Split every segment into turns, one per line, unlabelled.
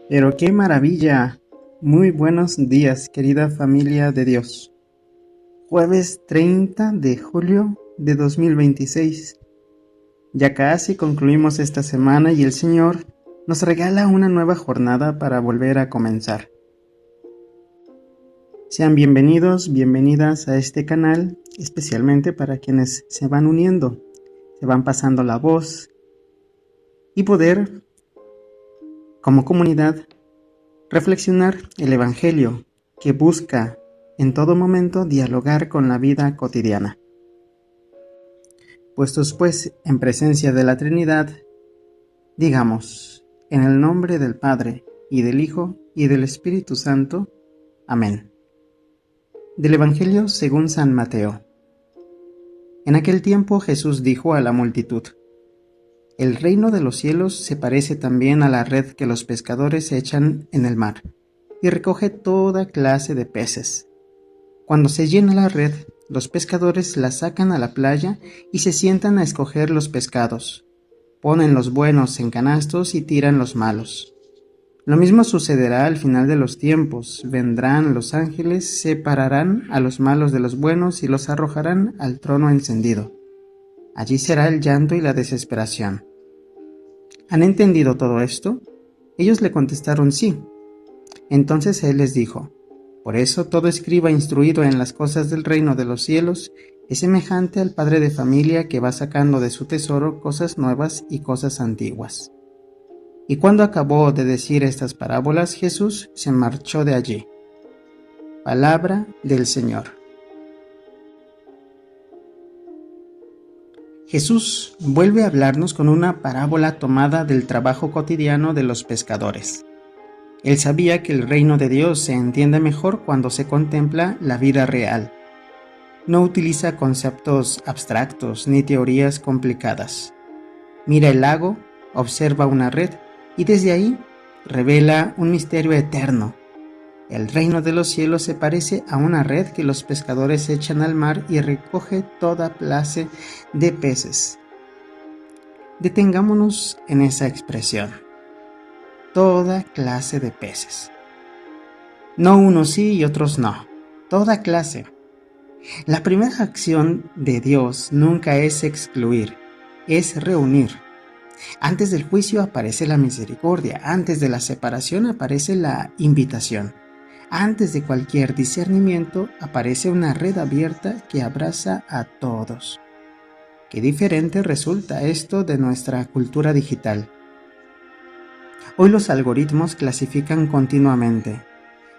Pero qué maravilla. Muy buenos días, querida familia de Dios. Jueves 30 de julio de 2026. Ya casi concluimos esta semana y el Señor nos regala una nueva jornada para volver a comenzar. Sean bienvenidos, bienvenidas a este canal, especialmente para quienes se van uniendo, se van pasando la voz y poder, como comunidad, reflexionar el Evangelio que busca en todo momento dialogar con la vida cotidiana. Puestos pues en presencia de la Trinidad, digamos, en el nombre del Padre, y del Hijo, y del Espíritu Santo. Amén. Del Evangelio según San Mateo. En aquel tiempo Jesús dijo a la multitud: El reino de los cielos se parece también a la red que los pescadores echan en el mar, y recoge toda clase de peces. Cuando se llena la red, los pescadores la sacan a la playa y se sientan a escoger los pescados. Ponen los buenos en canastos y tiran los malos. Lo mismo sucederá al final de los tiempos. Vendrán los ángeles, separarán a los malos de los buenos y los arrojarán al trono encendido. Allí será el llanto y la desesperación. ¿Han entendido todo esto? Ellos le contestaron sí. Entonces él les dijo: Por eso todo escriba instruido en las cosas del reino de los cielos es semejante al padre de familia que va sacando de su tesoro cosas nuevas y cosas antiguas. Y cuando acabó de decir estas parábolas, Jesús se marchó de allí. Palabra del Señor. Jesús vuelve a hablarnos con una parábola tomada del trabajo cotidiano de los pescadores. Él sabía que el reino de Dios se entiende mejor cuando se contempla la vida real. No utiliza conceptos abstractos ni teorías complicadas. Mira el lago, observa una red y desde ahí revela un misterio eterno. El reino de los cielos se parece a una red que los pescadores echan al mar y recoge toda clase de peces. Detengámonos en esa expresión. Toda clase de peces. No unos sí y otros no. Toda clase. La primera acción de Dios nunca es excluir, es reunir. Antes del juicio aparece la misericordia, antes de la separación aparece la invitación. Antes de cualquier discernimiento aparece una red abierta que abraza a todos. Qué diferente resulta esto de nuestra cultura digital. Hoy los algoritmos clasifican continuamente.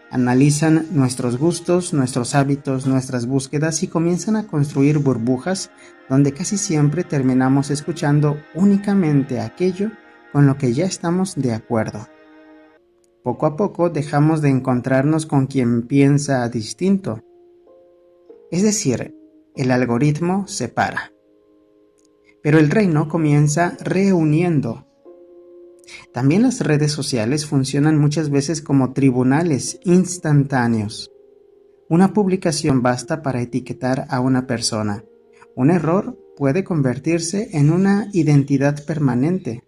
Analizan nuestros gustos, nuestros hábitos, nuestras búsquedas y comienzan a construir burbujas donde casi siempre terminamos escuchando únicamente aquello con lo que ya estamos de acuerdo. Poco a poco dejamos de encontrarnos con quien piensa distinto. Es decir, el algoritmo separa. Pero el reino comienza reuniendo. También las redes sociales funcionan muchas veces como tribunales instantáneos. Una publicación basta para etiquetar a una persona. Un error puede convertirse en una identidad permanente.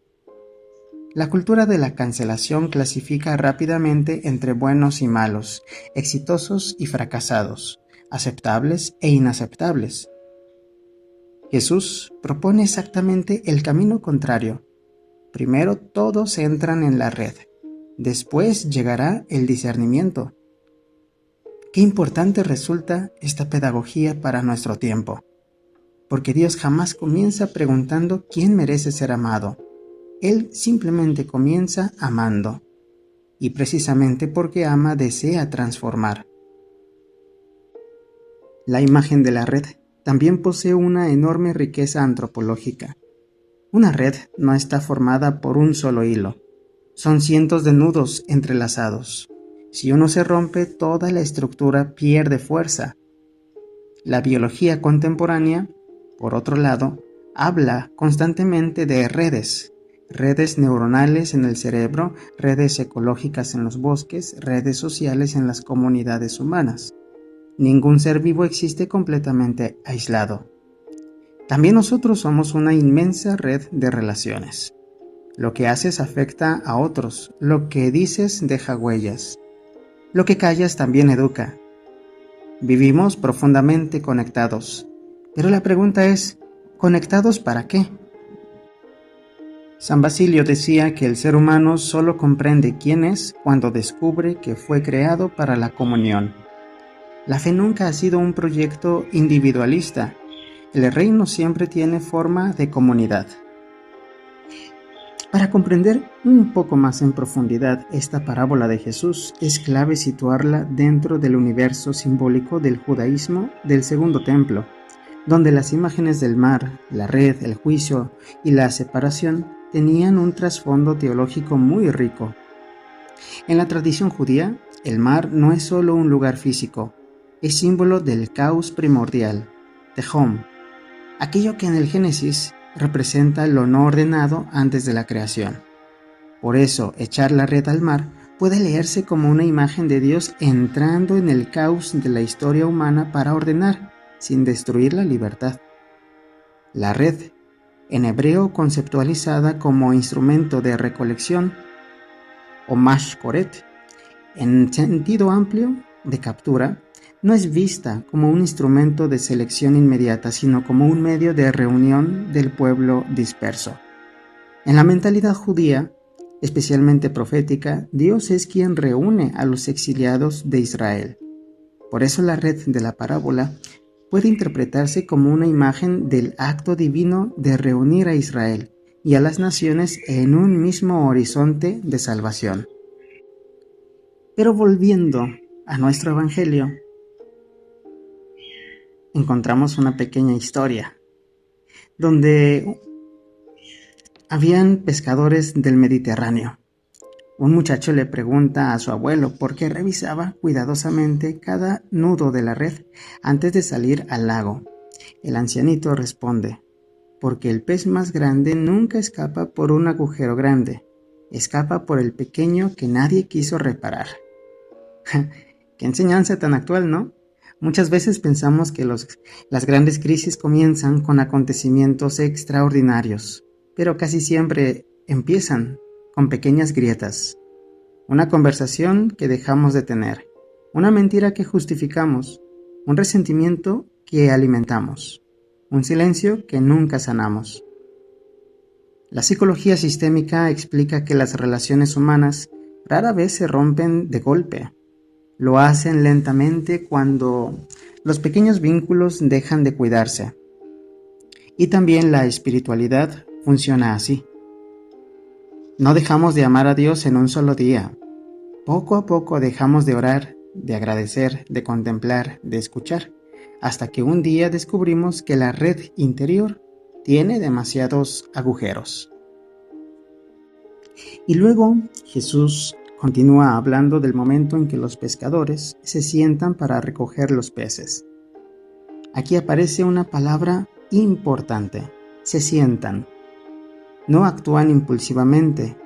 La cultura de la cancelación clasifica rápidamente entre buenos y malos, exitosos y fracasados, aceptables e inaceptables. Jesús propone exactamente el camino contrario. Primero todos entran en la red, después llegará el discernimiento. Qué importante resulta esta pedagogía para nuestro tiempo, porque Dios jamás comienza preguntando quién merece ser amado. Él simplemente comienza amando, y precisamente porque ama desea transformar. La imagen de la red también posee una enorme riqueza antropológica. Una red no está formada por un solo hilo. Son cientos de nudos entrelazados. Si uno se rompe, toda la estructura pierde fuerza. La biología contemporánea, por otro lado, habla constantemente de redes. Redes neuronales en el cerebro, redes ecológicas en los bosques, redes sociales en las comunidades humanas. Ningún ser vivo existe completamente aislado. También nosotros somos una inmensa red de relaciones. Lo que haces afecta a otros, lo que dices deja huellas. Lo que callas también educa. Vivimos profundamente conectados, pero la pregunta es, ¿conectados para qué? San Basilio decía que el ser humano solo comprende quién es cuando descubre que fue creado para la comunión. La fe nunca ha sido un proyecto individualista. El reino siempre tiene forma de comunidad. Para comprender un poco más en profundidad esta parábola de Jesús, es clave situarla dentro del universo simbólico del judaísmo del Segundo Templo, donde las imágenes del mar, la red, el juicio y la separación tenían un trasfondo teológico muy rico. En la tradición judía, el mar no es solo un lugar físico, es símbolo del caos primordial, Tehom, aquello que en el Génesis representa lo no ordenado antes de la creación. Por eso, echar la red al mar puede leerse como una imagen de Dios entrando en el caos de la historia humana para ordenar, sin destruir la libertad. La red, en hebreo conceptualizada como instrumento de recolección, o mashkoret, en sentido amplio de captura, no es vista como un instrumento de selección inmediata, sino como un medio de reunión del pueblo disperso. En la mentalidad judía, especialmente profética, Dios es quien reúne a los exiliados de Israel. Por eso la red de la parábola puede interpretarse como una imagen del acto divino de reunir a Israel y a las naciones en un mismo horizonte de salvación. Pero volviendo a nuestro evangelio, encontramos una pequeña historia donde habían pescadores del Mediterráneo. Un muchacho le pregunta a su abuelo por qué revisaba cuidadosamente cada nudo de la red antes de salir al lago. El ancianito responde, porque el pez más grande nunca escapa por un agujero grande, escapa por el pequeño que nadie quiso reparar. Qué enseñanza tan actual, ¿no? Muchas veces pensamos que las grandes crisis comienzan con acontecimientos extraordinarios, pero casi siempre empiezan con pequeñas grietas. Una conversación que dejamos de tener, una mentira que justificamos, un resentimiento que alimentamos, un silencio que nunca sanamos. La psicología sistémica explica que las relaciones humanas rara vez se rompen de golpe. Lo hacen lentamente cuando los pequeños vínculos dejan de cuidarse. Y también la espiritualidad funciona así. No dejamos de amar a Dios en un solo día. Poco a poco dejamos de orar, de agradecer, de contemplar, de escuchar, hasta que un día descubrimos que la red interior tiene demasiados agujeros. Y luego Jesús continúa hablando del momento en que los pescadores se sientan para recoger los peces. Aquí aparece una palabra importante: se sientan. No actúan impulsivamente.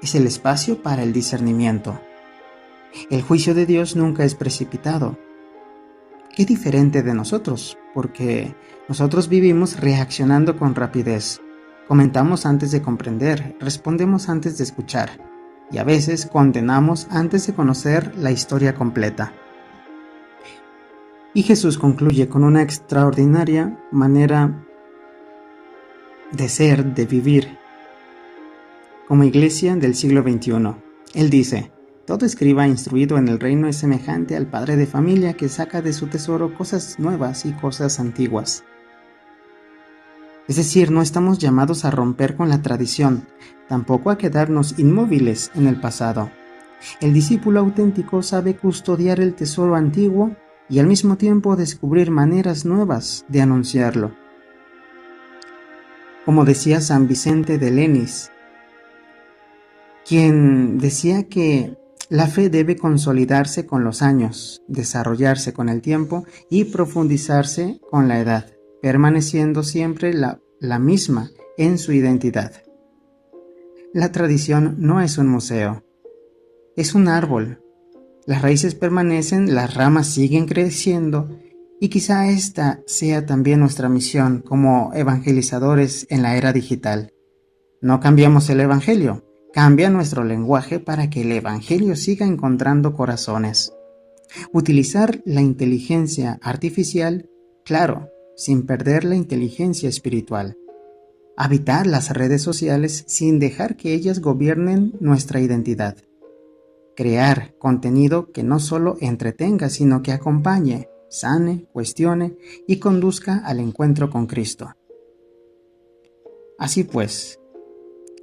Es el espacio para el discernimiento. El juicio de Dios nunca es precipitado. Qué diferente de nosotros, porque nosotros vivimos reaccionando con rapidez. Comentamos antes de comprender, respondemos antes de escuchar, y a veces condenamos antes de conocer la historia completa. Y Jesús concluye con una extraordinaria manera de ser, de vivir, como iglesia del siglo XXI. Él dice: todo escriba instruido en el reino es semejante al padre de familia que saca de su tesoro cosas nuevas y cosas antiguas. Es decir, no estamos llamados a romper con la tradición, tampoco a quedarnos inmóviles en el pasado. El discípulo auténtico sabe custodiar el tesoro antiguo y al mismo tiempo descubrir maneras nuevas de anunciarlo. Como decía San Vicente de Lenis, quien decía que la fe debe consolidarse con los años, desarrollarse con el tiempo y profundizarse con la edad, permaneciendo siempre la misma en su identidad. La tradición no es un museo, es un árbol. Las raíces permanecen, las ramas siguen creciendo y quizá esta sea también nuestra misión como evangelizadores en la era digital. No cambiamos el Evangelio, cambia nuestro lenguaje para que el Evangelio siga encontrando corazones. Utilizar la inteligencia artificial, claro, sin perder la inteligencia espiritual. Habitar las redes sociales sin dejar que ellas gobiernen nuestra identidad. Crear contenido que no solo entretenga, sino que acompañe, sane, cuestione y conduzca al encuentro con Cristo. Así pues,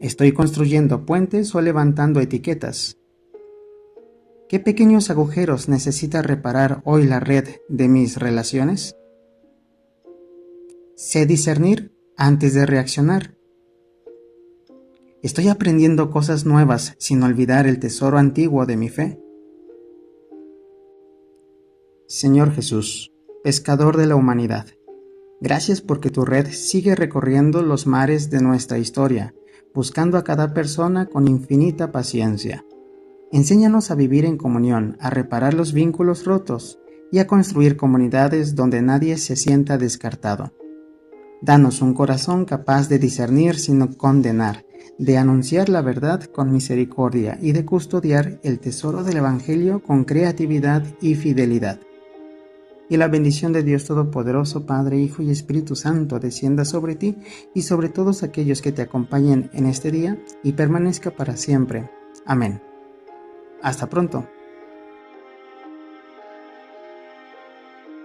¿estoy construyendo puentes o levantando etiquetas? ¿Qué pequeños agujeros necesita reparar hoy la red de mis relaciones? Sé discernir antes de reaccionar. ¿Estoy aprendiendo cosas nuevas sin olvidar el tesoro antiguo de mi fe? Señor Jesús, pescador de la humanidad, gracias porque tu red sigue recorriendo los mares de nuestra historia, buscando a cada persona con infinita paciencia. Enséñanos a vivir en comunión, a reparar los vínculos rotos y a construir comunidades donde nadie se sienta descartado. Danos un corazón capaz de discernir sin condenar, de anunciar la verdad con misericordia y de custodiar el tesoro del Evangelio con creatividad y fidelidad. Y la bendición de Dios Todopoderoso, Padre, Hijo y Espíritu Santo, descienda sobre ti y sobre todos aquellos que te acompañen en este día y permanezca para siempre. Amén. Hasta pronto.